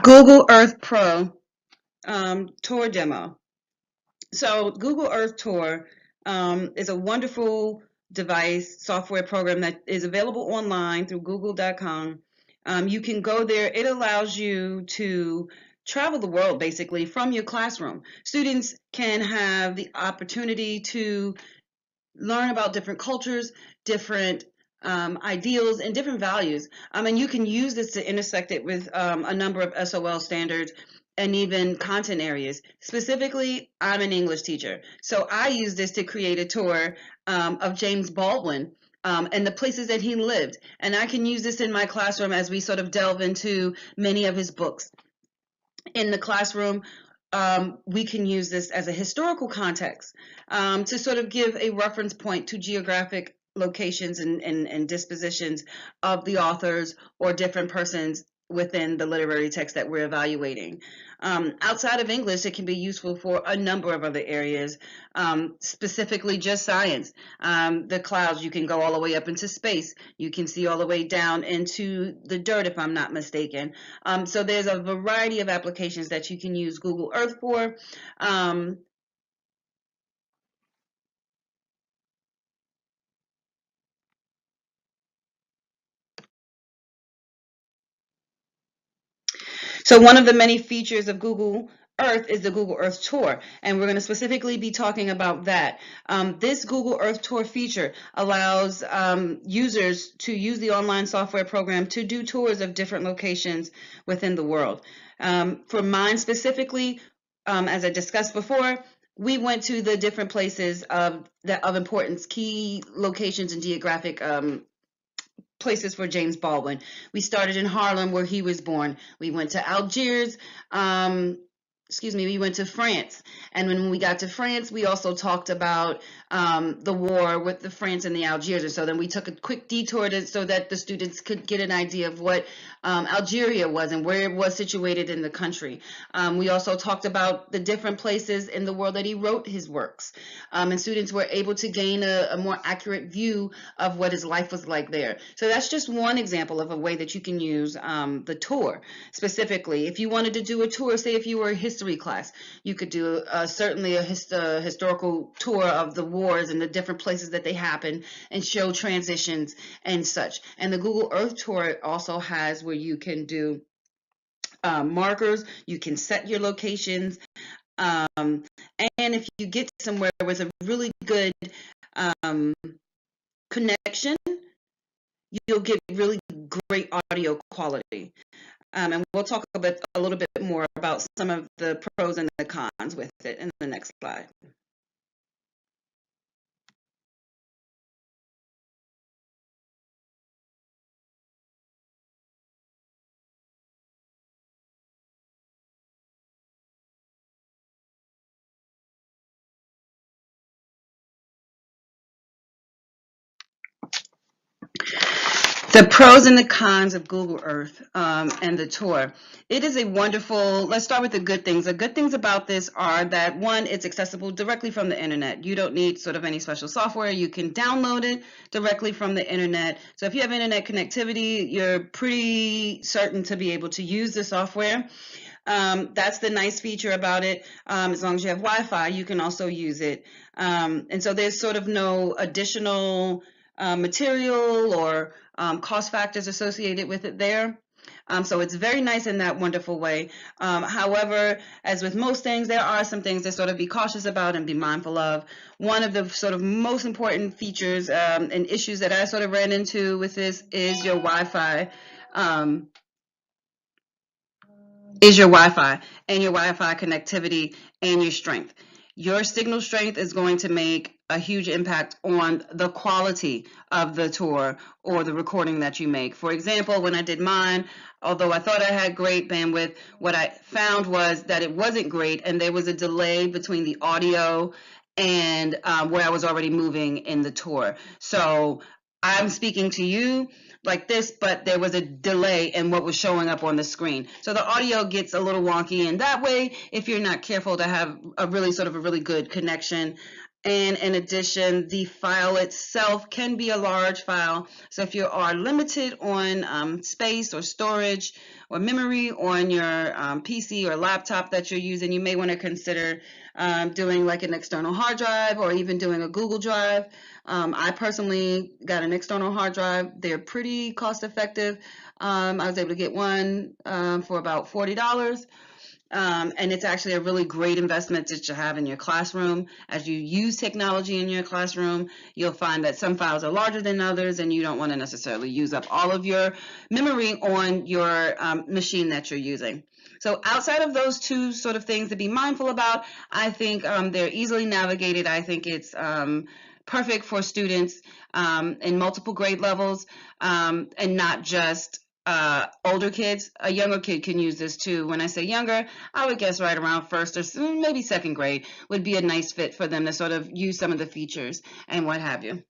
Google Earth Pro tour demo. So Google Earth Tour is a wonderful device software program that is available online through google.com. You can go there. It allows you to travel the world basically from your classroom. Students can have the opportunity to learn about different cultures, different ideals, and different values. And you can use this to intersect it with a number of SOL standards and even content areas. Specifically, I'm an English teacher, so I use this to create a tour of James Baldwin and the places that he lived. And I can use this in my classroom as we sort of delve into many of his books. In the classroom, we can use this as a historical context to sort of give a reference point to geographic locations and dispositions of the authors or different persons within the literary text that we're evaluating. Outside of English, it can be useful for a number of other areas, specifically just science. The clouds, you can go all the way up into space. You can see all the way down into the dirt, if I'm not mistaken. So there's a variety of applications that you can use Google Earth for. So one of the many features of Google Earth is the Google Earth Tour, and we're going to specifically be talking about that. This Google Earth Tour feature allows users to use the online software program to do tours of different locations within the world. For mine specifically, as I discussed before, we went to the different places of importance, key locations and geographic places for James Baldwin. We started in Harlem, where he was born. We went to Algiers. We went to France. And when we got to France, we also talked about the war with the France and the Algiers. And so then we took a quick detour so that the students could get an idea of what Algeria was and where it was situated in the country. We also talked about the different places in the world that he wrote his works. And students were able to gain a more accurate view of what his life was like there. So that's just one example of a way that you can use the tour. Specifically, if you wanted to do a tour, say if you were a history class, you could do certainly a historical tour of the wars and the different places that they happen and show transitions and such. And the Google Earth Tour also has where you can do markers, you can set your locations, and if you get somewhere with a really good connection, you'll get really great audio quality. And we'll talk a little bit more about some of the pros and the cons with it in the next slide. The pros and the cons of Google Earth and the tour. It is a wonderful, let's start with the good things. The good things about this are that, one, it's accessible directly from the internet. You don't need sort of any special software. You can download it directly from the internet. So if you have internet connectivity, you're pretty certain to be able to use the software. That's the nice feature about it. As long as you have Wi-Fi, you can also use it. And so there's sort of no additional material or cost factors associated with it there. So it's very nice in that wonderful way. However, as with most things, there are some things to sort of be cautious about and be mindful of. One of the sort of most important features and issues that I sort of ran into with this is your Wi-Fi. And your Wi-Fi connectivity and your strength. Your signal strength is going to make a huge impact on the quality of the tour or the recording that you make. For example, when I did mine, although I thought I had great bandwidth, what I found was that it wasn't great, and there was a delay between the audio and where I was already moving in the tour. So I'm speaking to you like this, but there was a delay in what was showing up on the screen. So the audio gets a little wonky, and that way, if you're not careful to have a really good connection And in addition, the file itself can be a large file. So if you are limited on space or storage or memory on your PC or laptop that you're using, you may want to consider doing like an external hard drive or even doing a Google Drive. I personally got an external hard drive. They're pretty cost effective. I was able to get one for about $40. And it's actually a really great investment that you have in your classroom. As you use technology in your classroom, you'll find that some files are larger than others, and you don't want to necessarily use up all of your memory on your machine that you're using. So outside of those two sort of things to be mindful about, I think they're easily navigated. I think it's perfect for students in multiple grade levels, and not just older kids. A younger kid can use this too. When I say younger, I would guess right around first or maybe second grade would be a nice fit for them to sort of use some of the features and what have you.